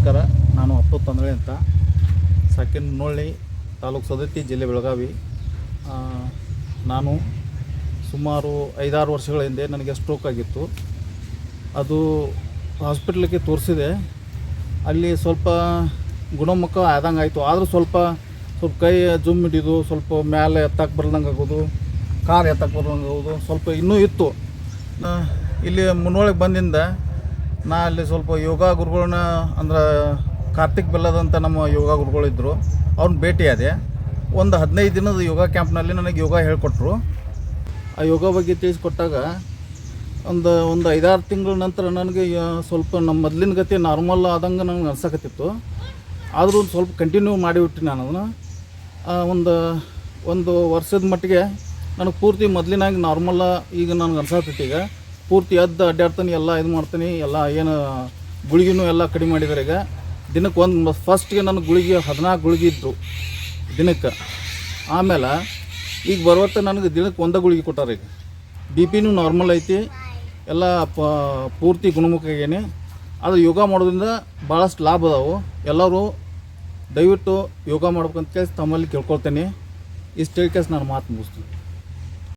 ನಮಸ್ಕಾರ. ನಾನು ಅಪ್ಪು ತಂದಳೆ ಅಂತ, ಸಾಕಿನೊಳ್ಳಿ ತಾಲೂಕು ಸವದತ್ತಿ, ಜಿಲ್ಲೆ ಬೆಳಗಾವಿ. ನಾನು ಸುಮಾರು 5-6 ವರ್ಷಗಳ ಹಿಂದೆ ನನಗೆ ಸ್ಟ್ರೋಕ್ ಆಗಿತ್ತು. ಅದು ಹಾಸ್ಪಿಟ್ಲಿಗೆ ತೋರಿಸಿದೆ. ಅಲ್ಲಿ ಸ್ವಲ್ಪ ಗುಣಮುಖ ಆದಂಗೆ ಆಯಿತು. ಆದರೂ ಸ್ವಲ್ಪ ಕೈ ಜುಮ್ ಹಿಡಿದು ಸ್ವಲ್ಪ ಮೇಲೆ ಎತ್ತಕ್ಕೆ ಬರ್ದಂಗೆ ಆಗೋದು, ಕಾಲು ಎತ್ತಕ್ಕೆ ಬರ್ದಂಗೆ ಆಗೋದು ಸ್ವಲ್ಪ ಇನ್ನೂ ಇತ್ತು. ಇಲ್ಲಿ ಮುನ್ನೊಳಗೆ ಬಂದಿಂದ ನಾ ಅಲ್ಲಿ ಸ್ವಲ್ಪ ಯೋಗ ಗುರುಗಳನ್ನ ಅಂದ್ರೆ ಕಾರ್ತಿಕ್ ಬೆಲ್ಲದಂಥ ನಮ್ಮ ಯೋಗ ಗುರುಗಳಿದ್ದರು, ಅವ್ರನ್ನ ಭೇಟಿಯಾದೆ. ಒಂದು 15 ದಿನದ ಯೋಗ ಕ್ಯಾಂಪ್ನಲ್ಲಿ ನನಗೆ ಯೋಗ ಹೇಳಿಕೊಟ್ರು. ಆ ಯೋಗ ಬಗ್ಗೆ ತಿಳಿಸ್ಕೊಟ್ಟಾಗ ಒಂದು 5-6 ತಿಂಗಳ ನಂತರ ನನಗೆ ಸ್ವಲ್ಪ ನಮ್ಮ ಮೊದಲಿನ ಗತಿ ನಾರ್ಮಲ್ ಆದಂಗೆ ನನಗೆ ಅನ್ಸಕತ್ತಿತ್ತು. ಆದರೂ ಸ್ವಲ್ಪ ಕಂಟಿನ್ಯೂ ಮಾಡಿಬಿಟ್ಟು ನಾನು ಅದನ್ನು ಒಂದು ವರ್ಷದ ಮಟ್ಟಿಗೆ ನನಗೆ ಪೂರ್ತಿ ಮೊದಲಿನಾಗಿ ನಾರ್ಮಲ್ಲ ಈಗ ನನಗೆ ಅನ್ಸಕತ್ತೈತಿ. ಈಗ ಪೂರ್ತಿ ಅಡ್ಡಾಡ್ತಾನೆ, ಎಲ್ಲ ಇದು ಮಾಡ್ತೀನಿ, ಎಲ್ಲ ಏನು ಗುಳಿಗೆನೂ ಎಲ್ಲ ಕಡಿಮೆ ಮಾಡಿದ್ದಾರೆ. ಈಗ ದಿನಕ್ಕೆ ಫಸ್ಟ್ಗೆ ನನ್ನ ಗುಳಿಗೆ 14 ಗುಳಿಗೆ ಇದ್ದು ದಿನಕ್ಕೆ. ಆಮೇಲೆ ಈಗ ಬರುವತ್ತ ನನಗೆ ದಿನಕ್ಕೆ 1 ಗುಳಿಗೆ ಕೊಟ್ಟಾರೆ. ಈಗ BP ನಾರ್ಮಲ್ ಐತಿ, ಎಲ್ಲ ಪೂರ್ತಿ ಗುಣಮುಖ ಆಗೇನಿ. ಅದು ಯೋಗ ಮಾಡೋದ್ರಿಂದ ಭಾಳಷ್ಟು ಲಾಭ ಅದಾವೆ. ಎಲ್ಲರೂ ದಯವಿಟ್ಟು ಯೋಗ ಮಾಡ್ಬೇಕಂತ ಕೇಳಿ ತಮ್ಮಲ್ಲಿ ಕೇಳ್ಕೊಳ್ತೇನೆ. ಇಷ್ಟು ಹೇಳಿ ನಾನು ಮಾತು ಮುಗಿಸ್ತೀನಿ.